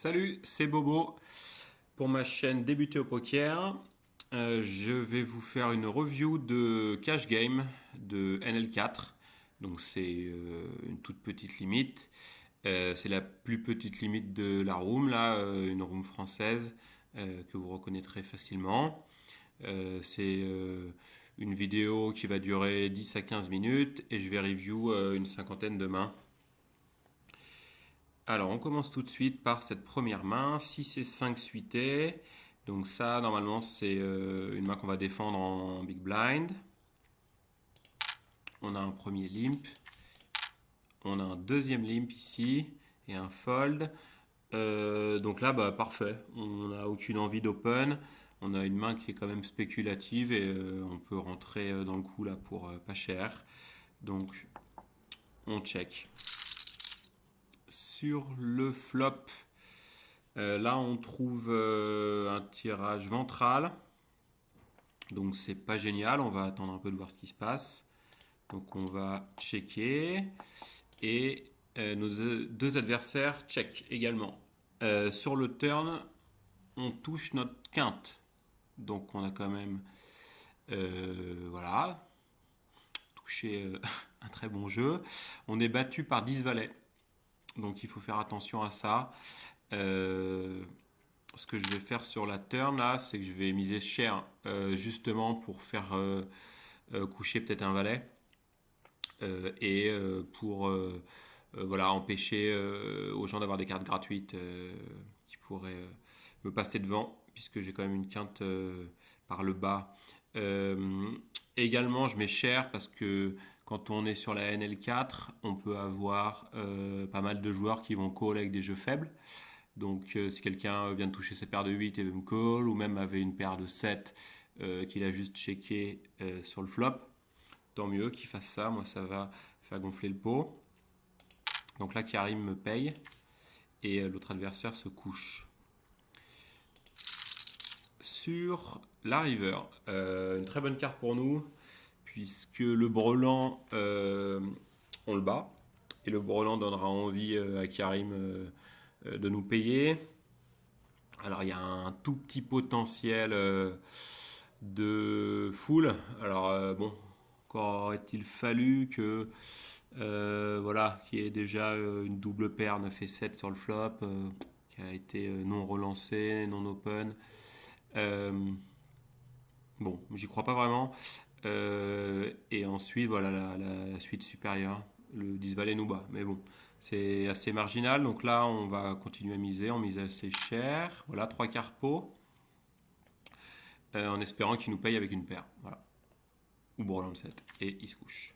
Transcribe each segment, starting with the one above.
Salut, c'est Bobo pour ma chaîne Débuter au poker. Je vais vous faire une review de Cash Game de NL4. Donc c'est une toute petite limite. C'est la plus petite limite de la room, là, une room française que vous reconnaîtrez facilement. C'est une vidéo qui va durer 10 à 15 minutes et je vais review une cinquantaine de mains. Alors, on commence tout de suite par cette première main, 6 et 5 suités. Donc ça, normalement, c'est une main qu'on va défendre en big blind. On a un premier limp. On a un deuxième limp ici et un fold. Donc là, bah, parfait. On n'a aucune envie d'open. On a une main qui est quand même spéculative et on peut rentrer dans le coup là pour pas cher. Donc, on check. Sur le flop, là, on trouve un tirage ventral. Donc, c'est pas génial. On va attendre un peu de voir ce qui se passe. Donc, on va checker. Et nos deux adversaires check également. Sur le turn, on touche notre quinte. Donc, on a quand même voilà, touché un très bon jeu. On est battu par 10 valets. Donc, il faut faire attention à ça. Ce que je vais faire sur la turn là, c'est que je vais miser cher justement pour faire coucher peut-être un valet et pour voilà, empêcher aux gens d'avoir des cartes gratuites qui pourraient me passer devant puisque j'ai quand même une quinte par le bas. Également, je mets cher parce que quand on est sur la NL4, on peut avoir pas mal de joueurs qui vont call avec des jeux faibles. Donc si quelqu'un vient de toucher sa paire de 8 et veut me call, ou même avait une paire de 7 qu'il a juste checké sur le flop, tant mieux qu'il fasse ça, moi ça va faire gonfler le pot. Donc là Karim me paye et l'autre adversaire se couche. Sur la river, une très bonne carte pour nous, puisque le brelan, on le bat, et le brelan donnera envie à Karim de nous payer. Alors il y a un tout petit potentiel de full. Alors bon, encore aurait-il fallu que voilà, qu'il y ait déjà une double paire 9 et 7 sur le flop, qui a été non relancée, non open. Euh, bon, j'y crois pas vraiment. Et ensuite, voilà la suite supérieure. Le 10 valet nous bat. Mais bon, c'est assez marginal. Donc là, on va continuer à miser. On mise assez cher. Voilà, 3 quarts pot. En espérant qu'il nous paye avec une paire. Voilà. Ou brelan de 7. Et il se couche.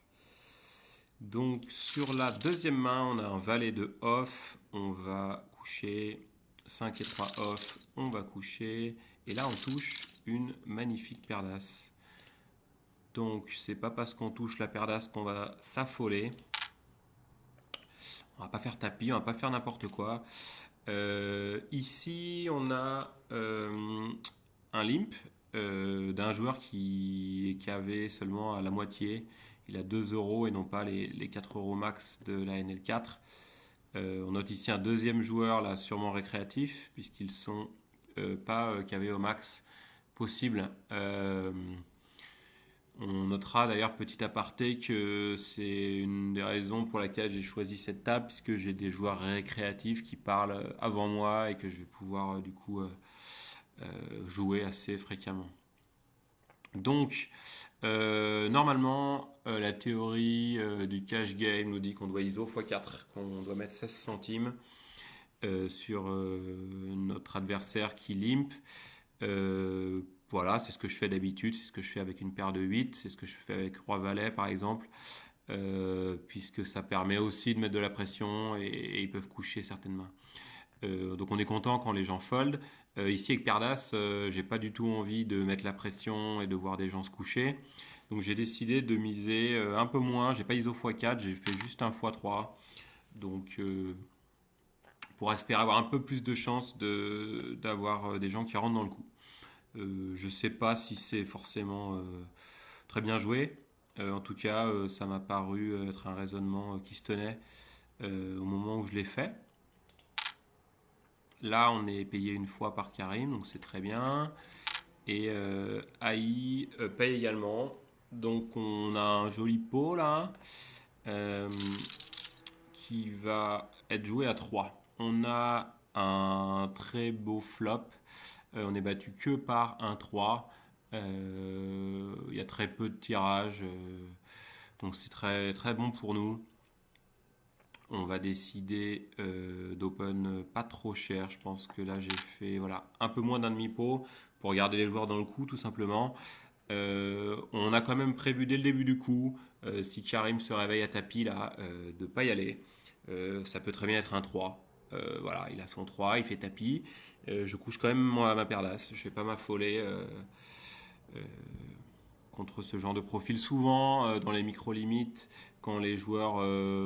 Donc sur la deuxième main, on a un valet de off. On va coucher 5 et 3 off. On va coucher. Et là, on touche une magnifique paire d'as. Donc c'est pas parce qu'on touche la paire d'as qu'on va s'affoler. On va pas faire tapis, on va pas faire n'importe quoi. Ici, on a un limp d'un joueur qui avait seulement à la moitié. Il a 2 euros et non pas les 4 euros max de la NL4. On note ici un deuxième joueur, là, sûrement récréatif, puisqu'ils sont pas KV au max possible. On notera d'ailleurs, petit aparté, que c'est une des raisons pour laquelle j'ai choisi cette table, puisque j'ai des joueurs récréatifs qui parlent avant moi et que je vais pouvoir du coup jouer assez fréquemment. Donc, normalement, la théorie du cash game nous dit qu'on doit ISO x4, qu'on doit mettre 16 centimes sur notre adversaire qui limp. Voilà, c'est ce que je fais d'habitude, c'est ce que je fais avec une paire de 8, c'est ce que je fais avec Roi Valet par exemple, puisque ça permet aussi de mettre de la pression et ils peuvent coucher certaines mains. Donc on est content quand les gens fold. Ici avec paire d'as, j'ai pas du tout envie de mettre la pression et de voir des gens se coucher. Donc j'ai décidé de miser un peu moins, j'ai pas ISO x4, j'ai fait juste un x3. Donc pour espérer avoir un peu plus de chance d'avoir des gens qui rentrent dans le coup. Je sais pas si c'est forcément très bien joué. En tout cas, ça m'a paru être un raisonnement qui se tenait au moment où je l'ai fait. Là, on est payé une fois par Karim, donc c'est très bien. Et AI paye également. Donc on a un joli pot là euh, qui va être joué à 3. On a un très beau flop. On est battu que par un 3. Il y a très peu de tirages. Donc c'est très, très bon pour nous. On va décider d'open pas trop cher. Je pense que là j'ai fait voilà, un peu moins d'un demi-pot pour garder les joueurs dans le coup tout simplement. On a quand même prévu dès le début du coup, si Karim se réveille à tapis là, de pas y aller. Ça peut très bien être un 3. Voilà, il a son 3, il fait tapis. Je couche quand même moi ma paire d'as. Je vais pas m'affoler euh, contre ce genre de profil. Souvent, dans les micro-limites, quand les joueurs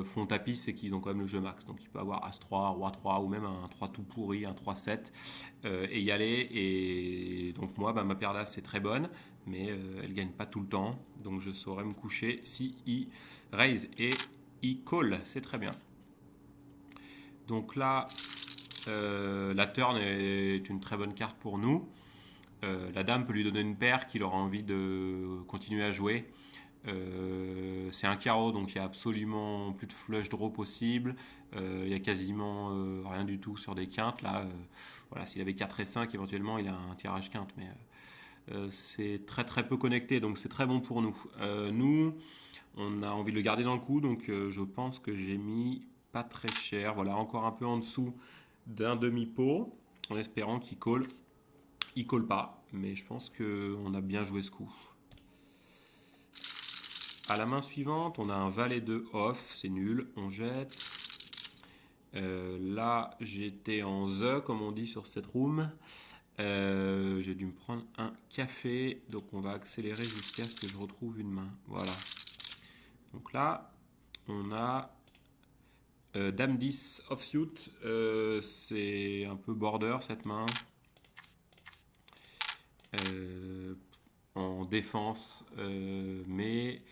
font tapis, c'est qu'ils ont quand même le jeu max. Donc il peut avoir As-3, Roi-3 ou même un 3 tout pourri, un 3-7 et y aller. Et donc moi, ma paire d'As c'est très bonne, mais elle gagne pas tout le temps. Donc je saurais me coucher si il raise et il call. C'est très bien. Donc là, la turn est une très bonne carte pour nous. La dame peut lui donner une paire qu'il aura envie de continuer à jouer. C'est un carreau, donc il n'y a absolument plus de flush draw possible. Il y a quasiment rien du tout sur des quintes. Là, voilà, s'il avait 4 et 5, éventuellement, il a un tirage quinte. Mais c'est très très peu connecté, donc c'est très bon pour nous. Nous, on a envie de le garder dans le coup, donc je pense que j'ai mis pas très cher. Voilà, encore un peu en dessous d'un demi-pot, en espérant qu'il call. Il colle pas, mais je pense qu'on a bien joué ce coup. À la main suivante, on a un valet de off, c'est nul, on jette. Là, j'étais en the, comme on dit sur cette room. J'ai dû me prendre un café, donc on va accélérer jusqu'à ce que je retrouve une main. Voilà. Donc là, on a Dame 10 offsuit. C'est un peu border cette main. En défense, mais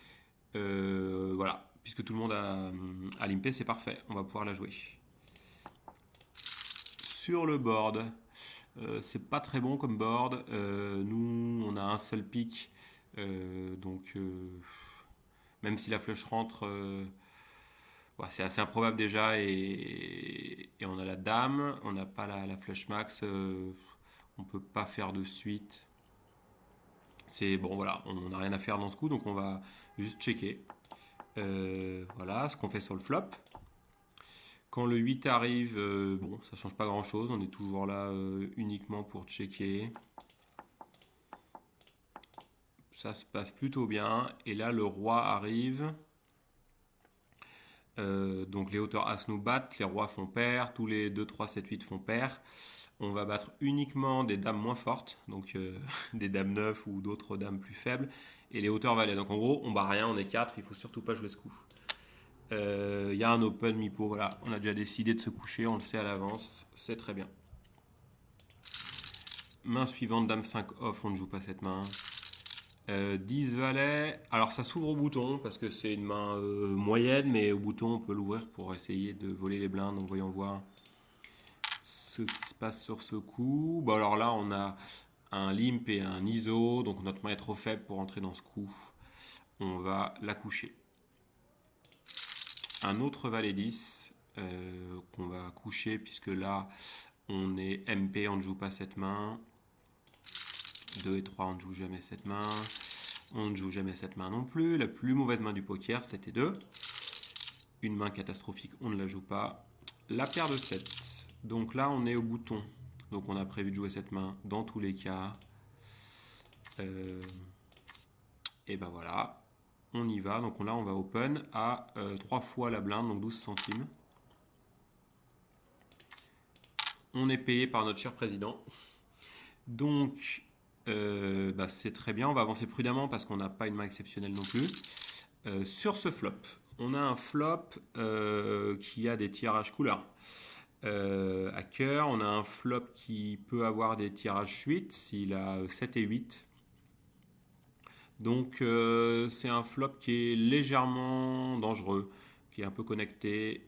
voilà, puisque tout le monde a limpé, c'est parfait, on va pouvoir la jouer. Sur le board, c'est pas très bon comme board. Nous, on a un seul pic, donc même si la flush rentre, ouais, c'est assez improbable déjà. Et on a la dame, on n'a pas la flush max, on peut pas faire de suite. C'est bon, voilà, on n'a rien à faire dans ce coup, donc on va juste checker. Voilà ce qu'on fait sur le flop. Quand le 8 arrive, bon, ça change pas grand chose, on est toujours là uniquement pour checker. Ça se passe plutôt bien. Et là, le roi arrive. Donc les hauteurs As nous battent, les rois font pair, tous les 2, 3, 7, 8 font pair. On va battre uniquement des dames moins fortes, donc des dames 9 ou d'autres dames plus faibles, et les hauteurs valets. Donc en gros, on bat rien, on est 4, il faut surtout pas jouer ce coup. Il y a un open mi-pot, voilà, on a déjà décidé de se coucher, on le sait à l'avance, c'est très bien. Main suivante, dame 5 off, on ne joue pas cette main. 10 valets, alors ça s'ouvre au bouton parce que c'est une main moyenne, mais au bouton on peut l'ouvrir pour essayer de voler les blindes. Donc voyons voir ce qui se passe sur ce coup. Bon, alors là on a un limp et un ISO, donc notre main est trop faible pour entrer dans ce coup. On va la coucher. Un autre valet 10 qu'on va coucher puisque là on est MP, on ne joue pas cette main. 2 et 3, on ne joue jamais cette main. On ne joue jamais cette main non plus. La plus mauvaise main du poker, 7 et 2. Une main catastrophique, on ne la joue pas. La paire de 7. Donc là, on est au bouton. Donc on a prévu de jouer cette main dans tous les cas. Et ben voilà, on y va. Donc là, on va open à 3 fois la blinde, donc 12 centimes. On est payé par notre cher président. Donc bah c'est très bien, on va avancer prudemment parce qu'on n'a pas une main exceptionnelle non plus. Sur ce flop, on a un flop qui a des tirages couleurs à cœur. On a un flop qui peut avoir des tirages 8 s'il a 7 et 8. Donc c'est un flop qui est légèrement dangereux, qui est un peu connecté.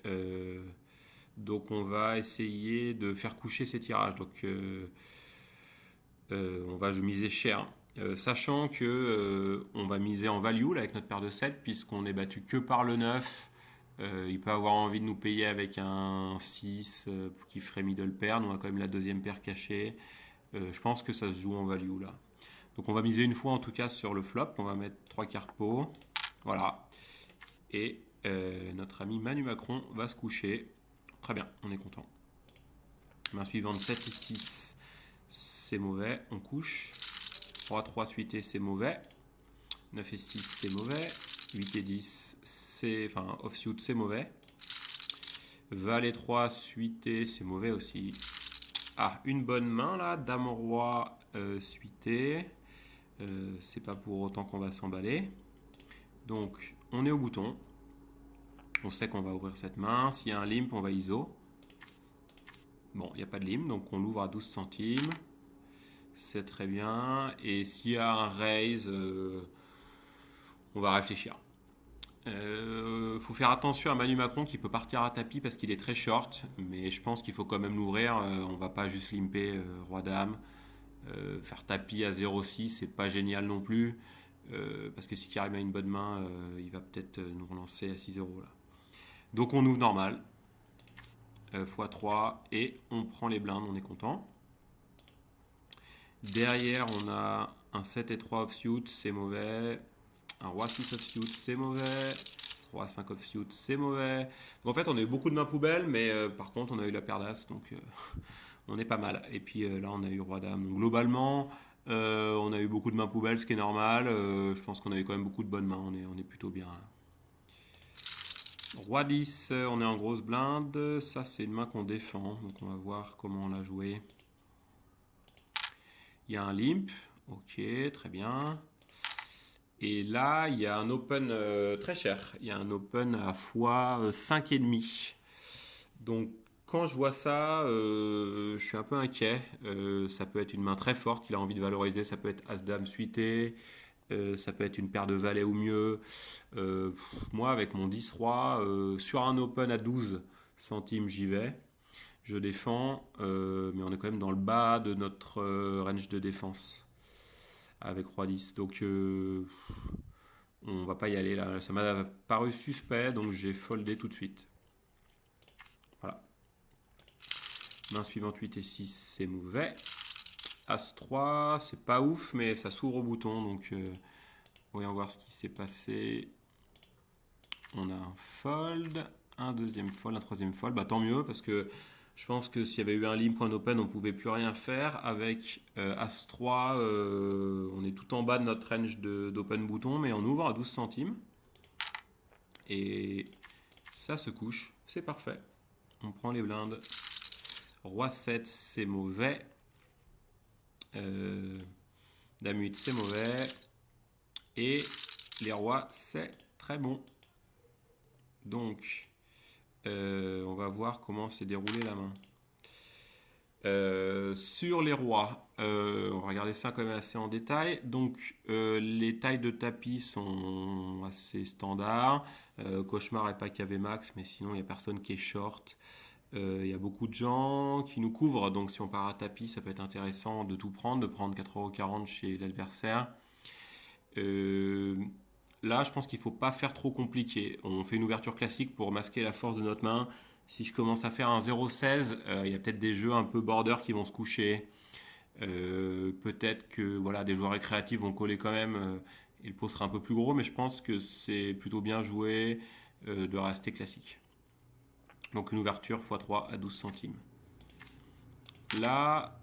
Donc on va essayer de faire coucher ces tirages. Donc on va miser cher. Sachant que on va miser en value là, avec notre paire de 7 puisqu'on est battu que par le 9. Il peut avoir envie de nous payer avec un 6 qui ferait middle pair. Nous on a quand même la deuxième paire cachée. Je pense que ça se joue en value là. Donc on va miser une fois en tout cas sur le flop. On va mettre 3 cartes pot. Voilà. Et notre ami Manu Macron va se coucher. Très bien, on est content. Main suivante 7 et 6. C'est mauvais, on couche. 3-3 suité, c'est mauvais. 9 et 6, c'est mauvais. 8 et 10, enfin offsuit, c'est mauvais. Valet 3 suité, c'est mauvais aussi. Ah, une bonne main là, dame roi suité. C'est pas pour autant qu'on va s'emballer. Donc, on est au bouton. On sait qu'on va ouvrir cette main. S'il y a un limp, on va ISO. Bon, il n'y a pas de limp, donc on l'ouvre à 12 centimes. C'est très bien. Et s'il y a un raise, on va réfléchir. Faut faire attention à Manu Macron qui peut partir à tapis parce qu'il est très short. Mais je pense qu'il faut quand même l'ouvrir. On va pas juste limper roi-dame. Faire tapis à 0,6, c'est pas génial non plus. Parce que si Karim a une bonne main, il va peut-être nous relancer à 6-0 là. Donc on ouvre normal. x3 et on prend les blindes, on est content. Derrière, on a un 7 et 3 offsuit, c'est mauvais. Un roi 6 offsuit, c'est mauvais. Roi 5 offsuit, c'est mauvais. Donc en fait, on a eu beaucoup de mains poubelles, mais par contre, on a eu la paire d'as, donc on est pas mal. Et puis là, on a eu roi dame. Donc globalement, on a eu beaucoup de mains poubelles, ce qui est normal. Je pense qu'on a eu quand même beaucoup de bonnes mains, on est plutôt bien là. Roi 10, on est en grosse blinde. Ça, c'est une main qu'on défend. Donc, on va voir comment on l'a joué. Il y a un limp. Ok, très bien. Et là, il y a un open très cher. Il y a un open à x5,5. Donc, quand je vois ça, je suis un peu inquiet. Ça peut être une main très forte qu'il a envie de valoriser. Ça peut être As-Dame suité. Ça peut être une paire de valets ou mieux. Moi, avec mon 10-roi, sur un open à 12 centimes, j'y vais. Je défends, mais on est quand même dans le bas de notre range de défense avec roi 10. Donc, on va pas y aller là. Ça m'a paru suspect, donc j'ai foldé tout de suite. Voilà. Main suivante 8 et 6, c'est mauvais. As-3, c'est pas ouf, mais ça s'ouvre au bouton, donc voyons voir ce qui s'est passé. On a un fold, un deuxième fold, un troisième fold. Bah, tant mieux, parce que je pense que s'il y avait eu un limp ou un open, on ne pouvait plus rien faire. Avec As-3, on est tout en bas de notre range d'open bouton, mais on ouvre à 12 centimes. Et ça se couche, c'est parfait. On prend les blindes. Roi 7, c'est mauvais. Dame 8, c'est mauvais. Et les rois, c'est très bon. Donc, on va voir comment s'est déroulée la main. Sur les rois, on va regarder ça quand même assez en détail. Donc, les tailles de tapis sont assez standards. Cauchemar et pas KV max, mais sinon, il n'y a personne qui est short. Il y a beaucoup de gens qui nous couvrent, donc si on part à tapis, ça peut être intéressant de tout prendre, de prendre 4,40 € chez l'adversaire. Là, je pense qu'il ne faut pas faire trop compliqué. On fait une ouverture classique pour masquer la force de notre main. Si je commence à faire un 0,16, il y a peut-être des jeux un peu border qui vont se coucher. Peut-être que voilà, des joueurs récréatifs vont coller quand même et le pot sera un peu plus gros, mais je pense que c'est plutôt bien joué de rester classique. Donc une ouverture x3 à 12 centimes. Là,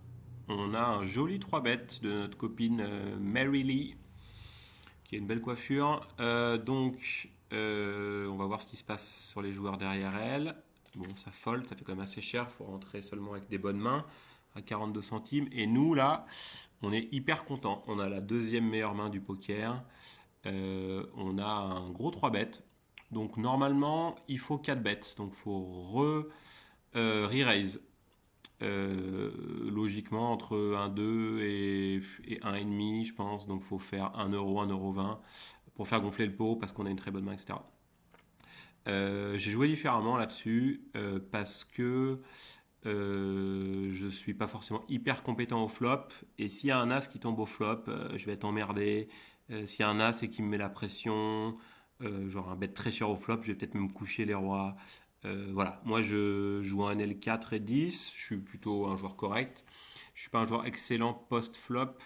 on a un joli 3 bêtes de notre copine Mary Lee, qui a une belle coiffure. Donc, on va voir ce qui se passe sur les joueurs derrière elle. Bon, ça fold, ça fait quand même assez cher. Il faut rentrer seulement avec des bonnes mains à 42 centimes. Et nous, là, on est hyper content. On a la deuxième meilleure main du poker. On a un gros 3 bêtes. Donc, normalement, il faut 4 bêtes. Donc, il faut re-raise. Logiquement, entre 1,2 et 1,5, je pense. Donc, il faut faire 1 euro, 1,20 € pour faire gonfler le pot parce qu'on a une très bonne main, etc. J'ai joué différemment là-dessus parce que je suis pas forcément hyper compétent au flop. Et s'il y a un as qui tombe au flop, je vais être emmerdé. S'il y a un as et qui me met la pression, genre un bet très cher au flop, je vais peut-être même coucher les rois. Voilà, moi je joue un L4 et 10, je suis plutôt un joueur correct. Je suis pas un joueur excellent post-flop,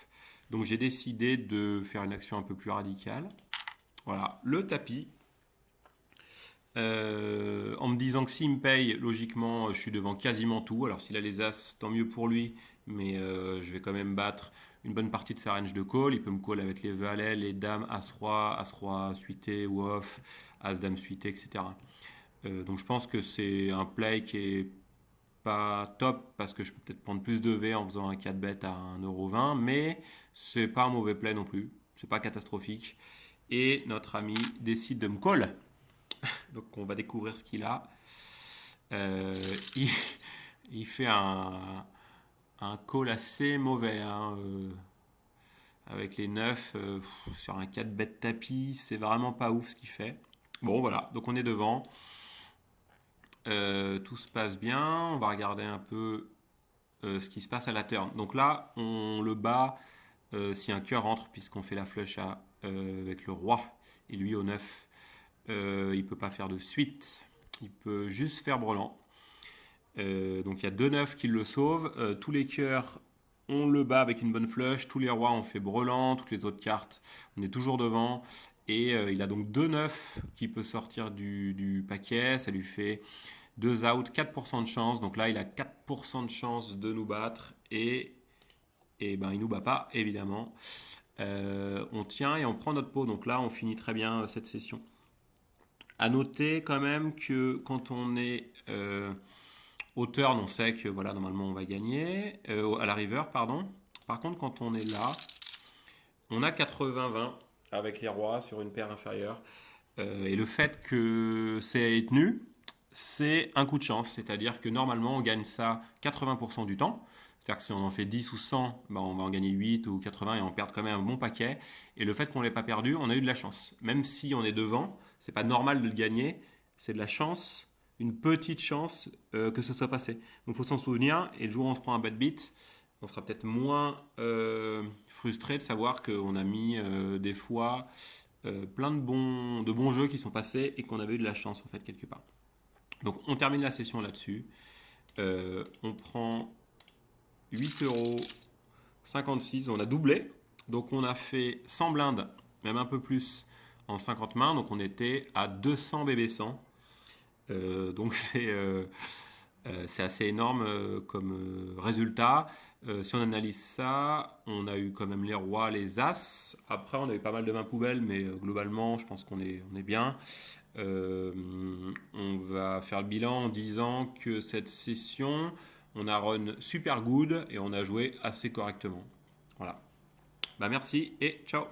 donc j'ai décidé de faire une action un peu plus radicale. Voilà, le tapis. En me disant que s'il me paye, logiquement, je suis devant quasiment tout. Alors s'il a les as, tant mieux pour lui, mais je vais quand même battre une bonne partie de sa range de call. Il peut me call avec les valets, les dames, as-roi suité ou off, as-dame suité, etc. Donc je pense que c'est un play qui est pas top parce que je peux peut-être prendre plus de V en faisant un 4 bet à 1,20€, mais c'est pas un mauvais play non plus. C'est pas catastrophique. Et notre ami décide de me call. Donc on va découvrir ce qu'il a. Euh, il, il fait un call assez mauvais, hein, avec les 9 sur un 4 bet tapis. C'est vraiment pas ouf ce qu'il fait. Bon voilà, donc on est devant. Tout se passe bien. On va regarder un peu ce qui se passe à la turn. Donc là, on le bat si un cœur rentre, puisqu'on fait la flush avec le roi et lui au 9. Il peut pas faire de suite. Il peut juste faire brelan. Donc il y a 2-9 qui le sauvent. Tous les cœurs, on le bat avec une bonne flush. Tous les rois, on fait brelan. Toutes les autres cartes, on est toujours devant. Et il a donc 2-9 qui peut sortir du paquet. Ça lui fait 2 out, 4% de chance. Donc là, il a 4% de chance de nous battre. Et ben, il nous bat pas, évidemment. On tient et on prend notre pot. Donc là, on finit très bien cette session. À noter quand même que quand on est au turn, on sait que voilà, normalement on va gagner. À la river, pardon. Par contre, quand on est là, on a 80-20 avec les rois sur une paire inférieure. Et le fait que c'est tenu, c'est un coup de chance. C'est-à-dire que normalement, on gagne ça 80% du temps. C'est-à-dire que si on en fait 10 ou 100, ben on va en gagner 8 ou 80 et on perd quand même un bon paquet. Et le fait qu'on ne l'ait pas perdu, on a eu de la chance. Même si on est devant, c'est pas normal de le gagner. C'est de la chance, une petite chance que ce soit passé. Donc il faut s'en souvenir. Et le jour où on se prend un bad beat, on sera peut-être moins frustré de savoir qu'on a mis des fois plein de bons jeux qui sont passés et qu'on avait eu de la chance en fait quelque part. Donc on termine la session là-dessus. On prend 8,56 €. On a doublé. Donc on a fait 100 blindes, même un peu plus en 50 mains. Donc on était à 200 BB 100. Donc c'est assez énorme comme résultat. Si on analyse ça, on a eu quand même les rois, les as. Après, on a eu pas mal de mains poubelles, mais globalement, je pense on est bien. On va faire le bilan en disant que cette session, on a run super good et on a joué assez correctement. Voilà. Bah merci et ciao.